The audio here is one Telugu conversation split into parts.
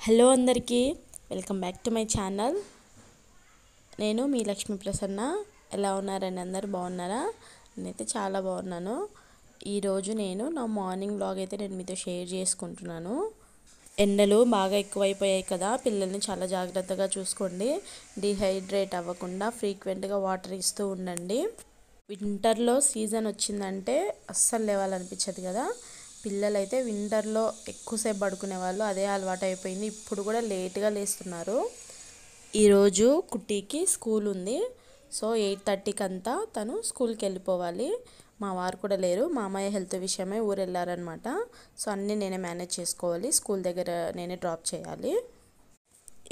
హలో అందరికీ welcome back to my channel. నేను మీ లక్ష్మీ ప్రసన్న. ఎలా ఉన్నారని అందరు బాగున్నారా? నేనైతే చాలా బాగున్నాను. ఈరోజు నేను నా మార్నింగ్ వ్లాగ్ అయితే నేను మీతో షేర్ చేసుకుంటున్నాను. ఎండలు బాగా ఎక్కువైపోయాయి కదా, పిల్లల్ని చాలా జాగ్రత్తగా చూసుకోండి. డిహైడ్రేట్ అవ్వకుండా ఫ్రీక్వెంట్గా వాటర్ ఇస్తూ ఉండండి. వింటర్లో సీజన్ వచ్చిందంటే అస్సలు లేవాలనిపించదు కదా. పిల్లలైతే వింటర్లో ఎక్కువసేపు పడుకునే వాళ్ళు, అదే అలవాటు అయిపోయింది. ఇప్పుడు కూడా లేట్గా లేస్తున్నారు. ఈరోజు కుట్టికి స్కూల్ ఉంది. సో 8:30కి అంతా తను స్కూల్కి వెళ్ళిపోవాలి. మా వారు కూడా లేరు, మా అమ్మాయి హెల్త్ విషయమై ఊరు వెళ్ళారనమాట. సో అన్నీ నేనే మేనేజ్ చేసుకోవాలి. స్కూల్ దగ్గర నేనే డ్రాప్ చేయాలి.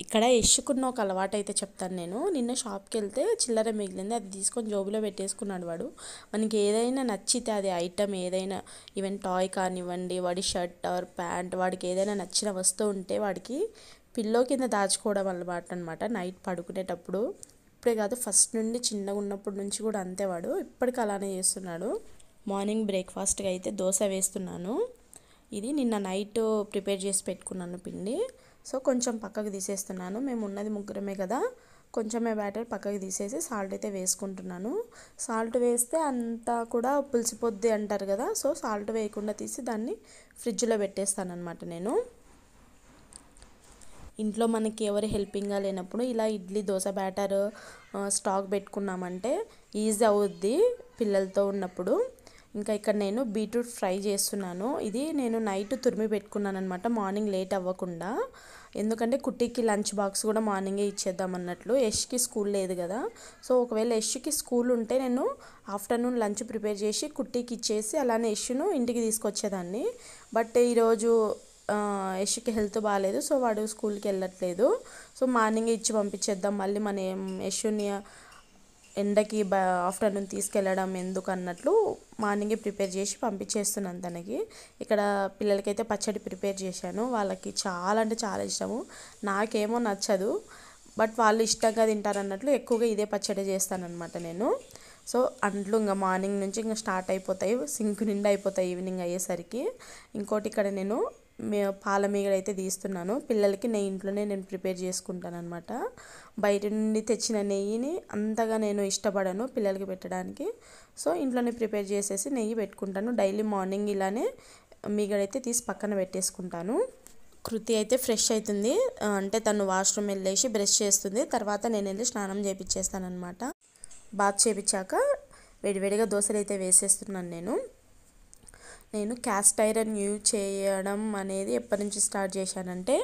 ఇక్కడ యష్కున్న ఒక అలవాటు అయితే చెప్తాను నేను. నిన్న షాప్కి వెళ్తే చిల్లర మిగిలింది, అది తీసుకొని జోబులో పెట్టేసుకున్నాడు వాడు. మనకి ఏదైనా నచ్చితే అది ఐటమ్ ఏదైనా, ఈవెన్ టాయ్ కానివ్వండి, వాడి షర్ట్ ఆర్ ప్యాంట్, వాడికి ఏదైనా నచ్చిన వస్తువు ఉంటే వాడికి పిల్లో కింద దాచుకోవడం అన్నమాట నైట్ పడుకునేటప్పుడు. ఇప్పుడే కాదు, ఫస్ట్ నుండి చిన్నగా ఉన్నప్పటి నుంచి కూడా అంతే. వాడు ఇప్పటికీ అలానే చేస్తున్నాడు. మార్నింగ్ బ్రేక్ఫాస్ట్గా అయితే దోశ వేస్తున్నాను. ఇది నిన్న నైట్ ప్రిపేర్ చేసి పెట్టుకున్నాను పిండి. సో కొంచెం పక్కకు తీసేస్తున్నాను. మేము ఉన్నది ముగ్గురమే కదా, కొంచెమే బ్యాటర్ పక్కకు తీసేసి సాల్ట్ అయితే వేసుకుంటున్నాను. సాల్ట్ వేస్తే అంతా కూడా పులిసిపోద్ది అంటారు కదా, సో సాల్ట్ వేయకుండా తీసి దాన్ని ఫ్రిడ్జ్లో పెట్టేస్తాను అనమాట నేను. ఇంట్లో మనకి ఎవరు హెల్పింగ్గా లేనప్పుడు ఇలా ఇడ్లీ దోశ బ్యాటర్ స్టాక్ పెట్టుకున్నామంటే ఈజీ అవుద్ది పిల్లలతో ఉన్నప్పుడు. ఇంకా ఇక్కడ నేను బీట్రూట్ ఫ్రై చేస్తున్నాను. ఇది నేను నైట్ తురిమి పెట్టుకున్నాను అనమాట, మార్నింగ్ లేట్ అవ్వకుండా. ఎందుకంటే కుట్టికి లంచ్ బాక్స్ కూడా మార్నింగే ఇచ్చేద్దాం అన్నట్లు. యష్కి స్కూల్ లేదు కదా, సో ఒకవేళ యష్కి స్కూల్ ఉంటే నేను ఆఫ్టర్నూన్ లంచ్ ప్రిపేర్ చేసి కుట్టికి ఇచ్చేసి అలానే యష్ను ఇంటికి తీసుకొచ్చేదాన్ని. బట్ ఈరోజు యష్కి హెల్త్ బాగాలేదు, సో వాడు స్కూల్కి వెళ్ళట్లేదు. సో మార్నింగే ఇచ్చి పంపించేద్దాం, మళ్ళీ మనం యష్ని ఎండకి ఆఫ్టర్నూన్ తీసుకెళ్ళడం ఎందుకు అన్నట్లు మార్నింగే ప్రిపేర్ చేసి పంపించేస్తున్నాను తనకి. ఇక్కడ పిల్లలకైతే పచ్చడి ప్రిపేర్ చేశాను. వాళ్ళకి చాలా అంటే చాలా ఇష్టము, నాకేమో నచ్చదు. బట్ వాళ్ళు ఇష్టంగా తింటారన్నట్లు ఎక్కువగా ఇదే పచ్చడి చేస్తానన్నమాట నేను. సో అంట్లు ఇంకా మార్నింగ్ నుంచి ఇంకా స్టార్ట్ అయిపోతాయి, సింక్ నిండా అయిపోతాయి ఈవినింగ్ అయ్యేసరికి. ఇంకోటి ఇక్కడ నేను పాల మీగడ అయితే తీస్తున్నాను. పిల్లలకి నెయ్యి ఇంట్లోనే నేను ప్రిపేర్ చేసుకుంటాను అనమాట. బయట నుండి తెచ్చిన నెయ్యిని అంతగా నేను ఇష్టపడను పిల్లలకి పెట్టడానికి. సో ఇంట్లోనే ప్రిపేర్ చేసేసి నెయ్యి పెట్టుకుంటాను. డైలీ మార్నింగ్ ఇలానే మీగడైతే తీసి పక్కన పెట్టేసుకుంటాను. కృతి అయితే ఫ్రెష్ అవుతుంది, అంటే తను వాష్రూమ్ వెళ్ళేసి బ్రష్ చేస్తుంది. తర్వాత నేను వెళ్ళి స్నానం చేయించేస్తాను అనమాట. బాత్ చేయించాక వేడివేడిగా దోశలు అయితే వేసేస్తున్నాను నేను క్యాస్ట్ ఐరన్ యూజ్ చేయడం అనేది ఎప్పటి నుంచి స్టార్ట్ చేశానంటే,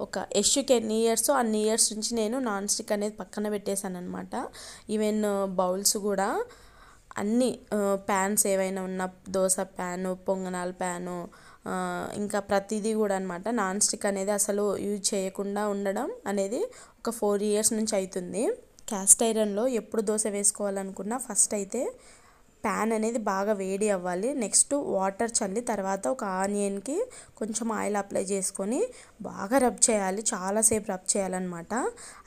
ఒక యష్కి ఎన్ని ఇయర్స్ అన్ని ఇయర్స్ నుంచి నేను నాన్ స్టిక్ అనేది పక్కన పెట్టేశాను అనమాట. ఈవెన్ బౌల్స్ కూడా అన్నీ ప్యాన్స్ ఏవైనా ఉన్న, దోశ ప్యాను, పొంగనాల ప్యాను, ఇంకా ప్రతిదీ కూడా అనమాట నాన్ స్టిక్ అనేది అసలు యూజ్ చేయకుండా ఉండడం అనేది ఒక 4 ఇయర్స్ నుంచి అవుతుంది. క్యాస్ట్ ఐరన్లో ఎప్పుడు దోశ వేసుకోవాలనుకున్నా ఫస్ట్ అయితే ప్యాన్ అనేది బాగా వేడి అవ్వాలి. నెక్స్ట్ వాటర్ చల్లి తర్వాత ఒక ఆనియన్కి కొంచెం ఆయిల్ అప్లై చేసుకొని బాగా రబ్ చేయాలి, చాలాసేపు రబ్ చేయాలన్నమాట.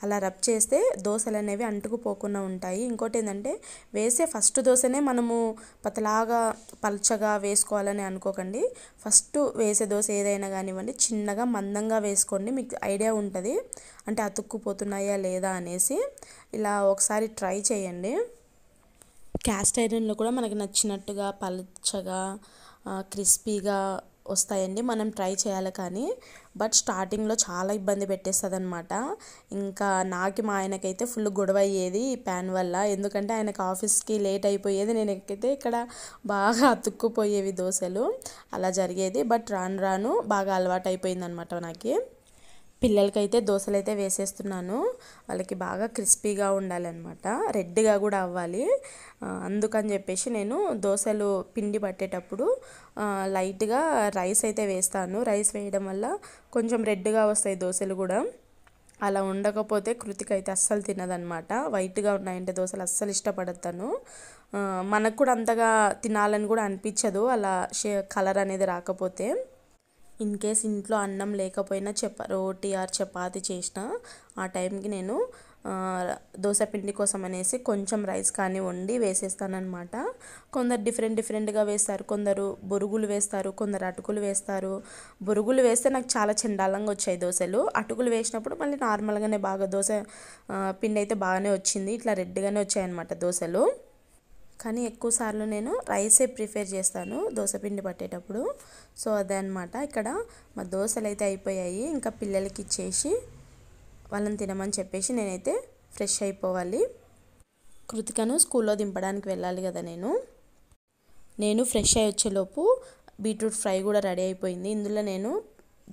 అలా రబ్ చేస్తే దోశలు అనేవి అంటుకుపోకుండా ఉంటాయి. ఇంకోటి ఏంటంటే, వేసే ఫస్ట్ దోశనే మనము పల్చగా వేసుకోవాలని అనుకోకండి. ఫస్ట్ వేసే దోశ ఏదైనా కానివ్వండి చిన్నగా మందంగా వేసుకోండి, మీకు ఐడియా ఉంటుంది అంటే అతుక్కుపోతున్నాయా లేదా అనేసి. ఇలా ఒకసారి ట్రై చేయండి. క్యాస్ట్ ఐరన్లో కూడా మనకు నచ్చినట్టుగా పల్చగా క్రిస్పీగా వస్తాయండి, మనం ట్రై చేయాలి. కానీ బట్ స్టార్టింగ్లో చాలా ఇబ్బంది పెట్టేస్తుంది అనమాట. ఇంకా నాకు మా ఆయనకైతే ఫుల్ గొడవ అయ్యేది ఈ ప్యాన్ వల్ల. ఎందుకంటే ఆయనకు ఆఫీస్కి లేట్ అయిపోయేది, నేనైతే ఇక్కడ బాగా అతుక్కుపోయేవి దోశలు, అలా జరిగేది. బట్ రాను రాను బాగా అలవాటు అయిపోయింది అనమాట నాకు. పిల్లలకైతే దోశలు అయితే వేసేస్తున్నాను. వాళ్ళకి బాగా క్రిస్పీగా ఉండాలన్నమాట, రెడ్గా కూడా అవ్వాలి. అందుకని చెప్పేసి నేను దోశలు పిండి పట్టేటప్పుడు లైట్గా రైస్ అయితే వేస్తాను. రైస్ వేయడం వల్ల కొంచెం రెడ్గా వస్తాయి దోశలు కూడా. అలా ఉండకపోతే కృతిక అయితే అస్సలు తినదనమాట. వైట్గా ఉన్నాయంటే దోశలు అస్సలు ఇష్టపడతాను. మనకు కూడా అంతగా తినాలని కూడా అనిపించదు అలా కలర్ అనేది రాకపోతే. ఇన్ కేస్ ఇంట్లో అన్నం లేకపోయినా రోటీ ఆర్ చపాతి చేసిన ఆ టైంకి నేను దోశ పిండి కోసం అనేసి కొంచెం రైస్ కానీ వండి వేసేస్తానన్నమాట. కొందరు డిఫరెంట్గా వేస్తారు, కొందరు బొరుగులు వేస్తారు, కొందరు అటుకులు వేస్తారు. బొరుగులు వేస్తే నాకు చాలా చండాలంగా వచ్చాయి దోశలు. అటుకులు వేసినప్పుడు మళ్ళీ నార్మల్గానే బాగా దోశ పిండి అయితే బాగానే వచ్చింది, ఇట్లా రెడ్గానే వచ్చాయన్నమాట దోశలు. కానీ ఎక్కువ సార్లు నేను రైసే ప్రిఫర్ చేస్తాను దోశ పిండి పట్టేటప్పుడు. సో అదే అనమాట. ఇక్కడ మా దోశలు అయితే అయిపోయాయి, ఇంకా పిల్లలకి ఇచ్చేసి వాళ్ళని తినమని చెప్పేసి నేనైతే ఫ్రెష్ అయిపోవాలి. కృతికను స్కూల్లో దింపడానికి వెళ్ళాలి కదా నేను ఫ్రెష్ అయ్యి వచ్చేలోపు బీట్రూట్ ఫ్రై కూడా రెడీ అయిపోయింది. ఇందులో నేను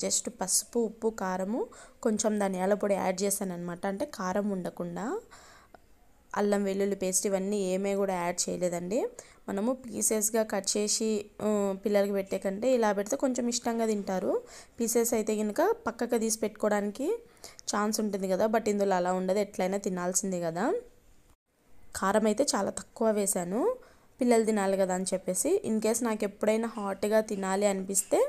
జస్ట్ పసుపు, ఉప్పు, కారము, కొంచెం ధనియాల పొడి యాడ్ చేశాను అనమాట. అంటే కారం ఉండకుండా. అల్లం వెల్లుల్లి పేస్ట్ ఇవన్నీ ఏమీ కూడా యాడ్ చేయలేదండి. మనము పీసెస్గా కట్ చేసి పిల్లలకి పెట్టే కంటే ఇలా పెడితే కొంచెం ఇష్టంగా తింటారు. పీసెస్ అయితే కనుక పక్కకు తీసి పెట్టుకోవడానికి ఛాన్స్ ఉంటుంది కదా, బట్ ఇందులో అలా ఉండదు, ఎట్లయినా తినాల్సిందే కదా. కారం అయితే చాలా తక్కువ వేశాను, పిల్లలు తినాలి కదా అని చెప్పేసి. ఇన్ కేస్ నాకు ఎప్పుడైనా హాట్గా తినాలి అనిపిస్తే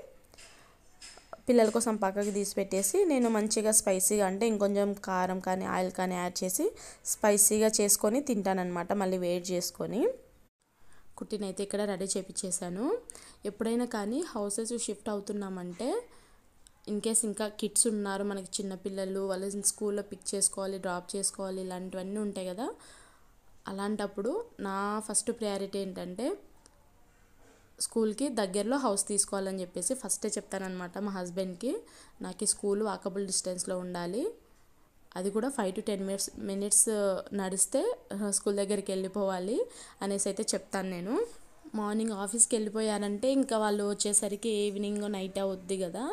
పిల్లల కోసం పక్కకి తీసి పెట్టేసి నేను మంచిగా స్పైసీగా, అంటే ఇంకొంచెం కారం కానీ ఆయిల్ కానీ యాడ్ చేసి స్పైసీగా చేసుకొని తింటానన్నమాట, మళ్ళీ వేడి చేసుకొని. కుట్టినైతే ఇక్కడ రెడీ చేపించేసాను. ఎప్పుడైనా కానీ హౌసెస్ షిఫ్ట్ అవుతున్నామంటే ఇన్ కేస్ ఇంకా కిడ్స్ ఉన్నారు మనకి, చిన్నపిల్లలు, వాళ్ళని స్కూల్లో పిక్ చేసుకోవాలి, డ్రాప్ చేసుకోవాలి, ఇలాంటివన్నీ ఉంటాయి కదా. అలాంటప్పుడు నా ఫస్ట్ ప్రయారిటీ ఏంటంటే స్కూల్కి దగ్గరలో హౌస్ తీసుకోవాలని చెప్పేసి ఫస్టే చెప్తానమాట మా హస్బెండ్కి. నాకు ఈ స్కూల్ వాకబుల్ డిస్టెన్స్లో ఉండాలి, అది కూడా 5 to 10 మినిట్స్ నడిస్తే స్కూల్ దగ్గరికి వెళ్ళిపోవాలి అనేసి అయితే చెప్తాను నేను. మార్నింగ్ ఆఫీస్కి వెళ్ళిపోయారంటే ఇంకా వాళ్ళు వచ్చేసరికి ఈవినింగ్ నైట్ అవుద్ది కదా.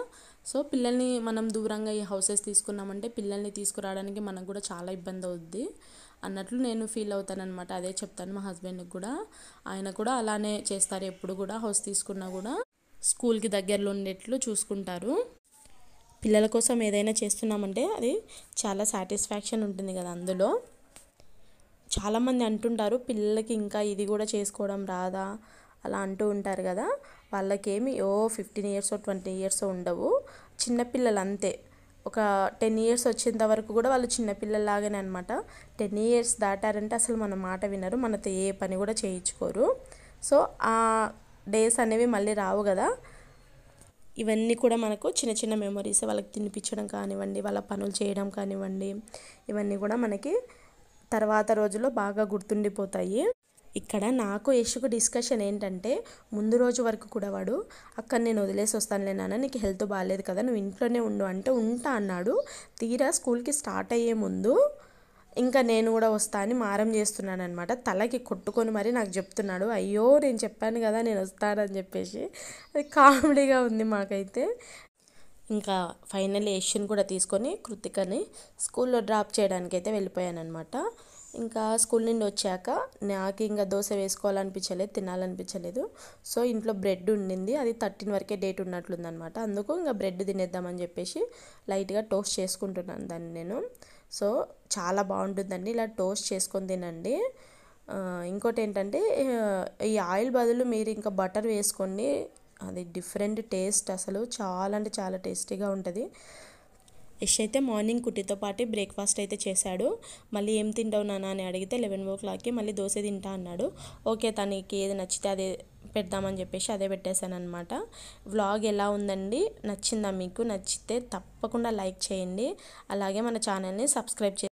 సో పిల్లల్ని మనం దూరంగా ఈ హౌసెస్ తీసుకున్నామంటే పిల్లల్ని తీసుకురావడానికి మనకు కూడా చాలా ఇబ్బంది అవుద్ది అన్నట్లు నేను ఫీల్ అవుతానన్నమాట. అదే చెప్తాను మా హస్బెండ్కి కూడా. ఆయన కూడా అలానే చేస్తారు, ఎప్పుడు కూడా హౌస్ తీసుకున్నా కూడా స్కూల్కి దగ్గరలో ఉండేట్లు చూసుకుంటారు. పిల్లల కోసం ఏదైనా చేస్తున్నామంటే అది చాలా సాటిస్ఫాక్షన్ ఉంటుంది కదా అందులో. చాలామంది అంటుంటారు పిల్లలకి ఇంకా ఇది కూడా చేసుకోవడం రాదా అలా అంటూ ఉంటారు కదా. వాళ్ళకేమి 15 years 20 years ఉండవు, చిన్నపిల్లలు అంతే. ఒక 10 years వచ్చేంత వరకు కూడా వాళ్ళు చిన్నపిల్లలాగానే అనమాట. 10 years దాటారంటే అసలు మన మాట వినరు, మనతో ఏ పని కూడా చేయించుకోరు. సో ఆ డేస్ అనేవి మళ్ళీ రావు కదా. ఇవన్నీ కూడా మనకు చిన్న చిన్న మెమరీస్, వాళ్ళకి తినిపించడం కానివ్వండి, వాళ్ళ పనులు చేయడం కానివ్వండి, ఇవన్నీ కూడా మనకి తర్వాత రోజుల్లో బాగా గుర్తుండిపోతాయి. ఇక్కడ నాకు యశుకు డిస్కషన్ ఏంటంటే ముందు రోజు వరకు కూడా వాడు అక్కడ నేను వదిలేసి వస్తానులే నాన్న, నీకు హెల్త్ బాగాలేదు కదా, నువ్వు ఇంట్లోనే ఉండు అంటే ఉంటా అన్నాడు. తీరా స్కూల్కి స్టార్ట్ అయ్యే ముందు ఇంకా నేను కూడా వస్తా అని మారం చేస్తున్నాను అనమాట. తలకి కొట్టుకొని మరి నాకు చెప్తున్నాడు, అయ్యో నేను చెప్పాను కదా నేను వస్తానని చెప్పేసి. అది కామెడీగా ఉంది మాకైతే. ఇంకా ఫైనల్లీ యశ్ని కూడా తీసుకొని కృతికని స్కూల్లో డ్రాప్ చేయడానికి అయితే వెళ్ళిపోయాను అనమాట. ఇంకా స్కూల్ నుండి వచ్చాక నాకు ఇంకా దోశ వేసుకోవాలనిపించలేదు, తినాలనిపించలేదు. సో ఇంట్లో బ్రెడ్ ఉండింది, అది 13 వరకే డేట్ ఉన్నట్లుందనమాట. అందుకు ఇంకా బ్రెడ్ తినేద్దామని చెప్పేసి లైట్గా టోస్ట్ చేసుకుంటున్నాను దాన్ని నేను. సో చాలా బాగుంటుందండి ఇలా టోస్ట్ చేసుకొని తినండి. ఇంకోటి ఏంటంటే ఈ ఆయిల్ బదులు మీరు ఇంకా బటర్ వేసుకోండి, అది డిఫరెంట్ టేస్ట్, అసలు చాలా అంటే చాలా టేస్టీగా ఉంటుంది. యష్ అయితే మార్నింగ్ కుట్టితో పాటు బ్రేక్ఫాస్ట్ అయితే చేశాడు. మళ్ళీ ఏం తింటావు నాన్న అని అడిగితే 11 o'clockకి మళ్ళీ దోశ తింటా అన్నాడు. ఓకే తనకి ఏది నచ్చితే అదే పెడదామని చెప్పేసి అదే పెట్టేశాను అనమాట. వ్లాగ్ ఎలా ఉందండి, నచ్చిందా మీకు? నచ్చితే తప్పకుండా లైక్ చేయండి, అలాగే మన ఛానల్ని సబ్స్క్రైబ్ చేయండి.